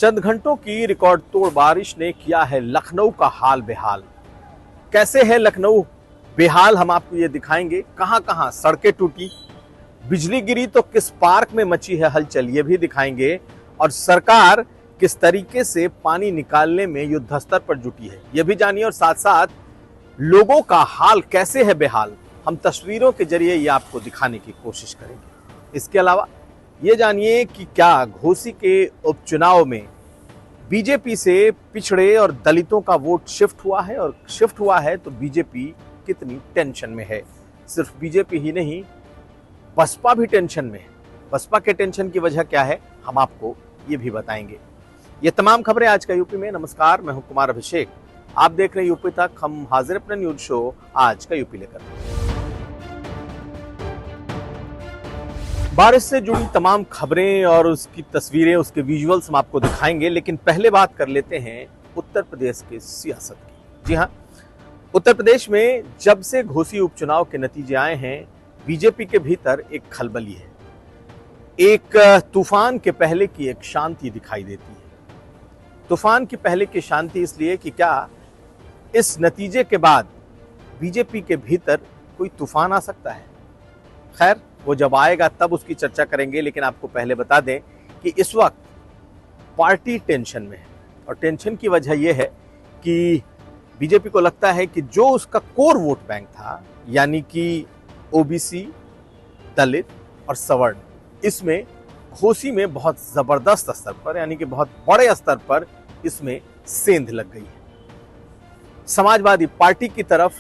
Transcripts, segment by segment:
चंद घंटों की रिकॉर्ड तोड़ बारिश ने किया है लखनऊ का हाल बेहाल। कैसे है लखनऊ बेहाल हम आपको ये दिखाएंगे। कहां कहां सड़कें टूटी, बिजली गिरी तो किस पार्क में मची है हलचल ये भी दिखाएंगे, और सरकार किस तरीके से पानी निकालने में युद्ध स्तर पर जुटी है ये भी जानिए। और साथ साथ लोगों का हाल कैसे है बेहाल, हम तस्वीरों के जरिए ये आपको दिखाने की कोशिश करेंगे। इसके अलावा ये जानिए कि क्या घोसी के उपचुनाव में बीजेपी से पिछड़े और दलितों का वोट शिफ्ट हुआ है, और शिफ्ट हुआ है तो बीजेपी कितनी टेंशन में है। सिर्फ बीजेपी ही नहीं, बसपा भी टेंशन में है। बसपा के टेंशन की वजह क्या है हम आपको ये भी बताएंगे। ये तमाम खबरें आज का यूपी में। नमस्कार, मैं हूं कुमार अभिषेक, आप देख रहे हैं यूपी तक। हम हाजिर अपना न्यूज शो आज का यूपी लेकर। बारिश से जुड़ी तमाम खबरें और उसकी तस्वीरें, उसके विजुअल्स हम आपको दिखाएंगे, लेकिन पहले बात कर लेते हैं उत्तर प्रदेश के सियासत की। जी हां, उत्तर प्रदेश में जब से घोसी उपचुनाव के नतीजे आए हैं, बीजेपी के भीतर एक खलबली है। एक तूफान के पहले की एक शांति दिखाई देती है। तूफान की पहले की शांति इसलिए कि क्या इस नतीजे के बाद बीजेपी के भीतर कोई तूफान आ सकता है। खैर, वो जब आएगा तब उसकी चर्चा करेंगे, लेकिन आपको पहले बता दें कि इस वक्त पार्टी टेंशन में है। और टेंशन की वजह यह है कि बीजेपी को लगता है कि जो उसका कोर वोट बैंक था, यानी कि ओबीसी, दलित और सवर्ण, इसमें घोसी में बहुत जबरदस्त स्तर पर, यानी कि बहुत बड़े स्तर पर इसमें सेंध लग गई है। समाजवादी पार्टी की तरफ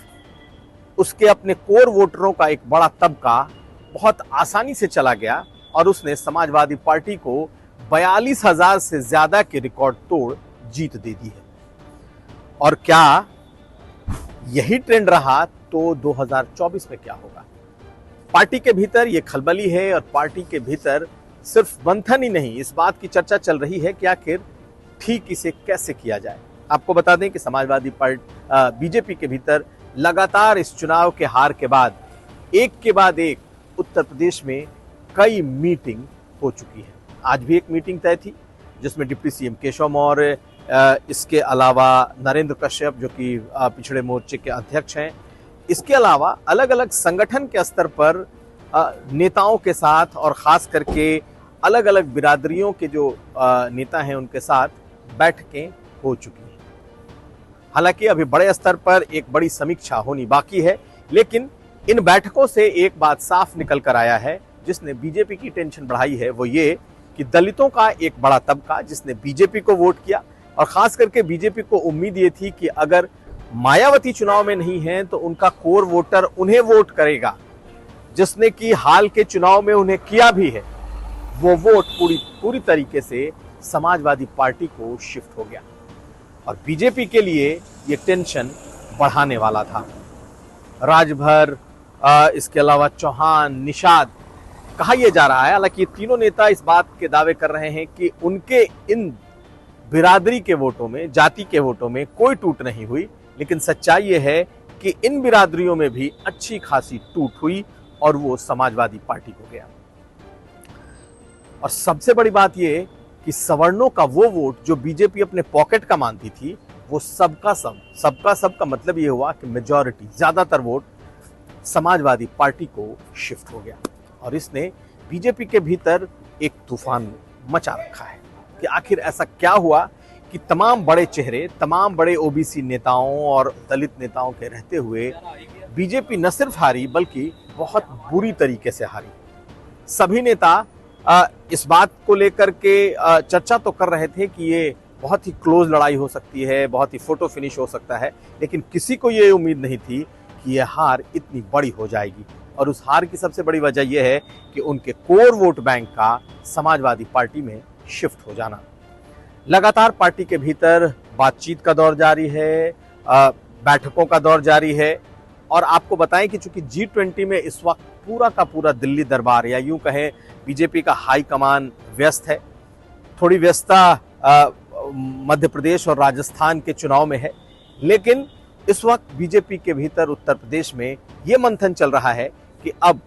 उसके अपने कोर वोटरों का एक बड़ा तबका बहुत आसानी से चला गया और उसने समाजवादी पार्टी को 42,000 से ज्यादा के रिकॉर्ड तोड़ जीत दे दी है। और क्या यही ट्रेंड रहा तो 2024 में क्या होगा। पार्टी के भीतर यह खलबली है, और पार्टी के भीतर सिर्फ मंथन ही नहीं, इस बात की चर्चा चल रही है कि आखिर ठीक इसे कैसे किया जाए। आपको बता दें कि समाजवादी पार्टी बीजेपी के भीतर लगातार इस चुनाव के हार के बाद एक के बाद एक उत्तर प्रदेश में कई मीटिंग हो चुकी है। आज भी एक मीटिंग तय थी जिसमें डिप्टी सीएम केशव मौर्य, इसके अलावा नरेंद्र कश्यप जो कि पिछड़े मोर्चे के अध्यक्ष हैं, इसके अलावा अलग अलग संगठन के स्तर पर नेताओं के साथ और खास करके अलग अलग बिरादरियों के जो नेता हैं उनके साथ बैठकें हो चुकी हैं। हालांकि अभी बड़े स्तर पर एक बड़ी समीक्षा होनी बाकी है, लेकिन इन बैठकों से एक बात साफ निकल कर आया है जिसने बीजेपी की टेंशन बढ़ाई है, वो ये कि दलितों का एक बड़ा तबका जिसने बीजेपी को वोट किया, और खास करके बीजेपी को उम्मीद ये थी कि अगर मायावती चुनाव में नहीं है तो उनका कोर वोटर उन्हें वोट करेगा, जिसने कि हाल के चुनाव में उन्हें किया भी है। वो वोट पूरी तरीके से समाजवादी पार्टी को शिफ्ट हो गया, और बीजेपी के लिए ये टेंशन बढ़ाने वाला था। राजभर, इसके अलावा चौहान, निषाद, कहा यह जा रहा है, हालांकि ये तीनों नेता इस बात के दावे कर रहे हैं कि उनके इन बिरादरी के वोटों में, जाति के वोटों में कोई टूट नहीं हुई, लेकिन सच्चाई यह है कि इन बिरादरियों में भी अच्छी खासी टूट हुई और वो समाजवादी पार्टी को गया। और सबसे बड़ी बात यह कि सवर्णों का वो वोट जो बीजेपी अपने पॉकेट का मानती थी, वो सबका सब का मतलब ये हुआ कि मेजॉरिटी, ज्यादातर वोट समाजवादी पार्टी को शिफ्ट हो गया। और इसने बीजेपी के भीतर एक तूफान मचा रखा है कि आखिर ऐसा क्या हुआ कि तमाम बड़े चेहरे, तमाम बड़े ओबीसी नेताओं और दलित नेताओं के रहते हुए बीजेपी न सिर्फ हारी बल्कि बहुत बुरी तरीके से हारी। सभी नेता इस बात को लेकर के चर्चा तो कर रहे थे कि ये बहुत ही क्लोज लड़ाई हो सकती है, बहुत ही फोटो फिनिश हो सकता है, लेकिन किसी को ये उम्मीद नहीं थी कि यह हार इतनी बड़ी हो जाएगी। और उस हार की सबसे बड़ी वजह यह है कि उनके कोर वोट बैंक का समाजवादी पार्टी में शिफ्ट हो जाना। लगातार पार्टी के भीतर बातचीत का दौर जारी है, बैठकों का दौर जारी है, और आपको बताएं कि चूंकि G20 में इस वक्त पूरा का पूरा दिल्ली दरबार, या यूं कहें बीजेपी का हाई कमान व्यस्त है। थोड़ी व्यस्तता मध्य प्रदेश और राजस्थान के चुनाव में है, लेकिन इस वक्त बीजेपी के भीतर उत्तर प्रदेश में यह मंथन चल रहा है कि अब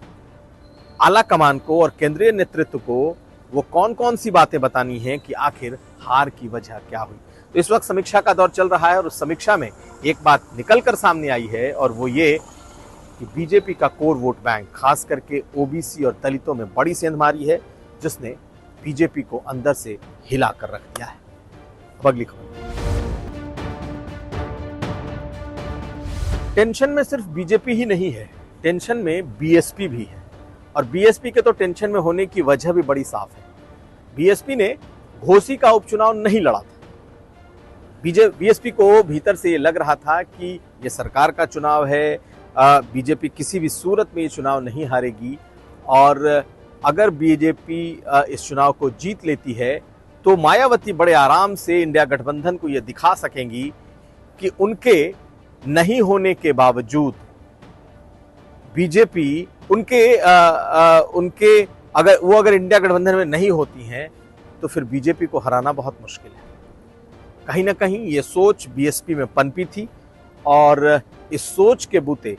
आला कमान को और केंद्रीय नेतृत्व को वो कौन कौन सी बातें बतानी है कि आखिर हार की वजह क्या हुई। तो इस वक्त समीक्षा का दौर चल रहा है और उस समीक्षा में एक बात निकलकर सामने आई है और वो ये कि बीजेपी का कोर वोट बैंक खास करके ओबीसी और दलितों में बड़ी सेंध मारी है, जिसने बीजेपी को अंदर से हिला कर रख दिया है। अब अगली खबर। टेंशन में सिर्फ बीजेपी ही नहीं है, टेंशन में बीएसपी भी है और बीएसपी के तो टेंशन में होने की वजह भी बड़ी साफ है। बीएसपी ने घोसी का उपचुनाव नहीं लड़ा था। बीएसपी को भीतर से ये लग रहा था कि ये सरकार का चुनाव है, बीजेपी किसी भी सूरत में ये चुनाव नहीं हारेगी और अगर बीजेपी इस चुनाव को जीत लेती है तो मायावती बड़े आराम से इंडिया गठबंधन को ये दिखा सकेंगी कि उनके नहीं होने के बावजूद बीजेपी उनके अगर इंडिया गठबंधन में नहीं होती हैं तो फिर बीजेपी को हराना बहुत मुश्किल है। कहीं ना कहीं ये सोच बीएसपी में पनपी थी और इस सोच के बूते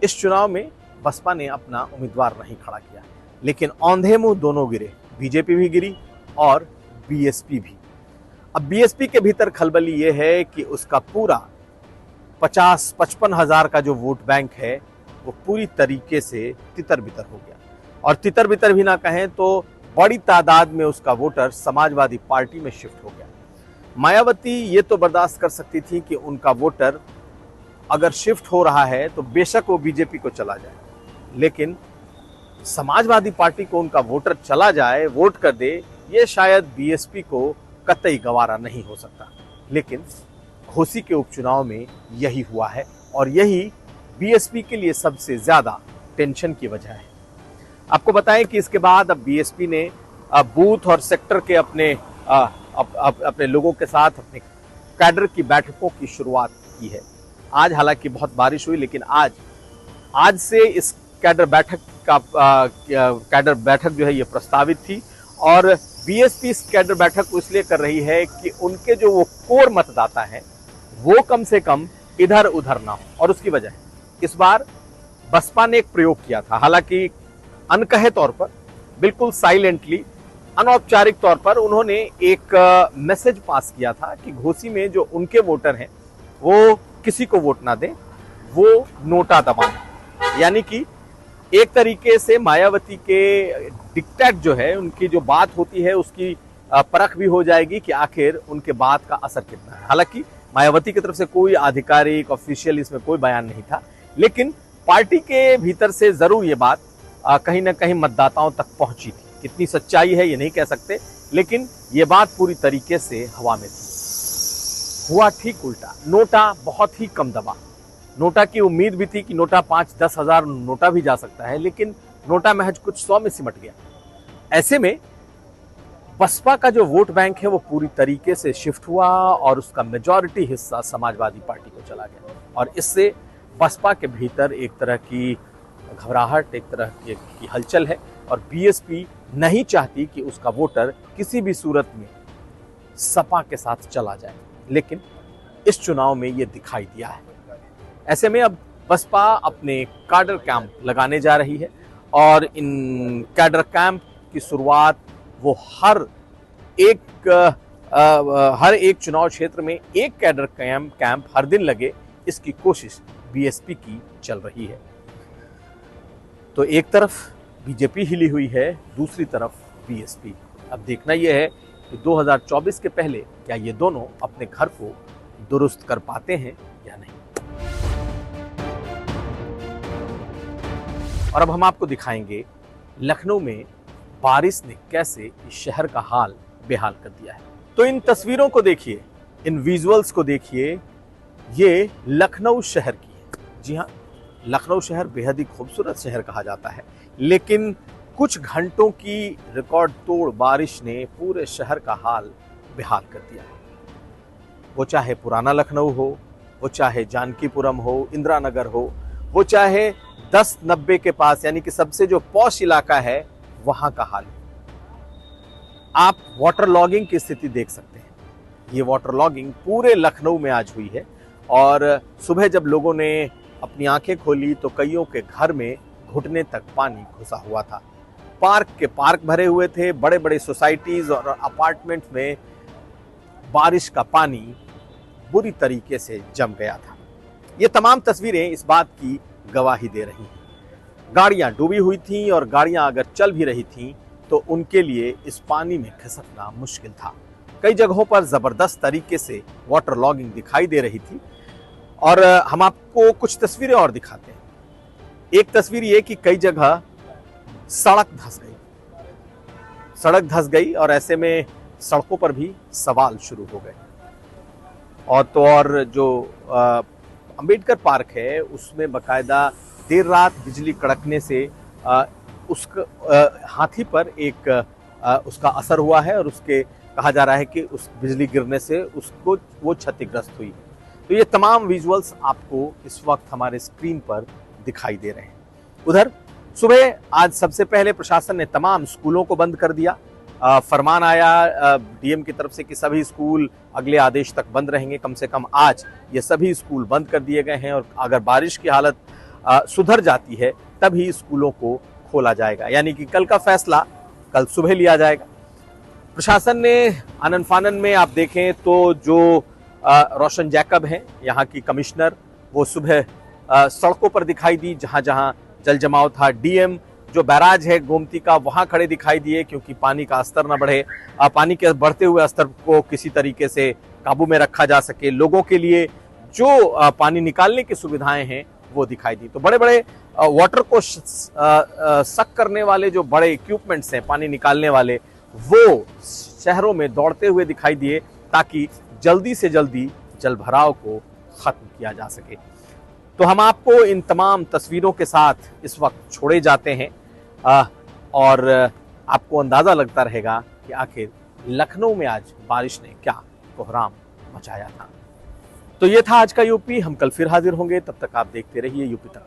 इस चुनाव में बसपा ने अपना उम्मीदवार नहीं खड़ा किया, लेकिन औंधे मुंह दोनों गिरे, बीजेपी भी गिरी और बीएसपी भी। अब बीएसपी के भीतर खलबली ये है कि उसका पूरा 50-55 हजार का जो वोट बैंक है वो पूरी तरीके से तितर बितर हो गया और तितर बितर भी ना कहें तो बड़ी तादाद में उसका वोटर समाजवादी पार्टी में शिफ्ट हो गया। मायावती ये तो बर्दाश्त कर सकती थी कि उनका वोटर अगर शिफ्ट हो रहा है तो बेशक वो बीजेपी को चला जाए, लेकिन समाजवादी पार्टी को उनका वोटर चला जाए, वोट कर दे, ये शायद बीएसपी को कतई गवारा नहीं हो सकता। लेकिन घोसी के उपचुनाव में यही हुआ है और यही बीएसपी के लिए सबसे ज्यादा टेंशन की वजह है। आपको बताएं कि इसके बाद अब बीएसपी ने बूथ और सेक्टर के अपने लोगों के साथ अपने कैडर की बैठकों की शुरुआत की है। आज हालांकि बहुत बारिश हुई, लेकिन आज से इस कैडर बैठक जो है ये प्रस्तावित थी और बीएसपी इस कैडर बैठक को इसलिए कर रही है कि उनके जो वो कोर मतदाता हैं वो कम से कम इधर उधर ना हो। और उसकी वजह इस बार बसपा ने एक प्रयोग किया था, हालांकि अनकहे तौर पर, बिल्कुल साइलेंटली, अनौपचारिक तौर पर उन्होंने एक मैसेज पास किया था कि घोसी में जो उनके वोटर हैं वो किसी को वोट ना दें, वो नोटा दबाएं। यानी कि एक तरीके से मायावती के डिक्टेट जो है, उनकी जो बात होती है उसकी परख भी हो जाएगी कि आखिर उनके बात का असर कितना है। हालांकि मायावती की तरफ से कोई आधिकारिक ऑफिशियल इसमें कोई बयान नहीं था, लेकिन पार्टी के भीतर से जरूर ये बात कहीं ना कहीं मतदाताओं तक पहुंची थी। कितनी सच्चाई है ये नहीं कह सकते, लेकिन ये बात पूरी तरीके से हवा में थी। हुआ ठीक उल्टा, नोटा बहुत ही कम दबा। नोटा की उम्मीद भी थी कि नोटा 5-10 हजार नोटा भी जा सकता है, लेकिन नोटा महज कुछ 100 में सिमट गया। ऐसे में बसपा का जो वोट बैंक है वो पूरी तरीके से शिफ्ट हुआ और उसका मेजॉरिटी हिस्सा समाजवादी पार्टी को चला गया और इससे बसपा के भीतर एक तरह की घबराहट, एक तरह की हलचल है और बीएसपी नहीं चाहती कि उसका वोटर किसी भी सूरत में सपा के साथ चला जाए, लेकिन इस चुनाव में ये दिखाई दिया है। ऐसे में अब बसपा अपने कैडर कैंप लगाने जा रही है और इन कैडर कैंप की शुरुआत वो हर एक चुनाव क्षेत्र में एक कैडर कैंप हर दिन लगे, इसकी कोशिश बीएसपी की चल रही है। तो एक तरफ बीजेपी हिली हुई है, दूसरी तरफ बीएसपी। अब देखना यह है कि 2024 के पहले क्या ये दोनों अपने घर को दुरुस्त कर पाते हैं या नहीं। और अब हम आपको दिखाएंगे लखनऊ में बारिश ने कैसे इस शहर का हाल बेहाल कर दिया है। तो इन तस्वीरों को देखिए, इन विजुअल्स को देखिए, ये लखनऊ शहर की है। जी हाँ, लखनऊ शहर बेहद ही खूबसूरत शहर कहा जाता है, लेकिन कुछ घंटों की रिकॉर्ड तोड़ बारिश ने पूरे शहर का हाल बेहाल कर दिया है। वो चाहे पुराना लखनऊ हो, वो चाहे जानकीपुरम हो, इंदिरा नगर हो, वो चाहे 10-90 के पास यानी कि सबसे जो पॉश इलाका है वहां का हाल। आप वाटर लॉगिंग की स्थिति देख सकते हैं। ये वाटर लॉगिंग पूरे लखनऊ में आज हुई है और सुबह जब लोगों ने अपनी आंखें खोली तो कईयों के घर में घुटने तक पानी घुसा हुआ था। पार्क भरे हुए थे, बड़े बड़े सोसाइटीज और अपार्टमेंट्स में बारिश का पानी बुरी तरीके से जम गया था। ये तमाम तस्वीरें इस बात की गवाही दे रही हैं। गाड़ियां डूबी हुई थीं और गाड़ियां अगर चल भी रही थीं तो उनके लिए इस पानी में खिसकना मुश्किल था। कई जगहों पर जबरदस्त तरीके से वाटर लॉगिंग दिखाई दे रही थी और हम आपको कुछ तस्वीरें और दिखाते हैं। एक तस्वीर ये कि कई जगह सड़क धंस गई और ऐसे में सड़कों पर भी सवाल शुरू हो गए। और जो अंबेडकर पार्क है उसमें बकायदा देर रात बिजली कड़कने से हाथी पर एक उसका असर हुआ है और उसके कहा जा रहा है कि उस बिजली गिरने से उसको वो क्षतिग्रस्त हुई। तो ये तमाम विजुअल्स आपको इस वक्त हमारे स्क्रीन पर दिखाई दे रहे हैं। उधर सुबह आज सबसे पहले प्रशासन ने तमाम स्कूलों को बंद कर दिया। फरमान आया डीएम की तरफ से कि सभी स्कूल अगले आदेश तक बंद रहेंगे। कम से कम आज ये सभी स्कूल बंद कर दिए गए हैं और अगर बारिश की हालत सुधर जाती है तभी स्कूलों को खोला जाएगा, यानी कि कल का फैसला कल सुबह लिया जाएगा। प्रशासन ने आनन फानन में आप देखें तो जो रोशन जैकब हैं यहाँ की कमिश्नर, वो सुबह सड़कों पर दिखाई दी जहां जहां जल जमाव था। डीएम जो बैराज है गोमती का वहां खड़े दिखाई दिए क्योंकि पानी का स्तर न बढ़े, पानी के बढ़ते हुए स्तर को किसी तरीके से काबू में रखा जा सके। लोगों के लिए जो पानी निकालने की सुविधाएं हैं वो दिखाई दी। तो बड़े बड़े वाटर को सक करने वाले जो बड़े इक्विपमेंट्स हैं पानी निकालने वाले, वो शहरों में दौड़ते हुए दिखाई दिए ताकि जल्दी से जल्दी जल भराव को खत्म किया जा सके। तो हम आपको इन तमाम तस्वीरों के साथ इस वक्त छोड़े जाते हैं और आपको अंदाजा लगता रहेगा कि आखिर लखनऊ में आज बारिश ने क्या कोहराम मचाया था। तो ये था आज का यूपी। हम कल फिर हाजिर होंगे, तब तक आप देखते रहिए यूपी तक।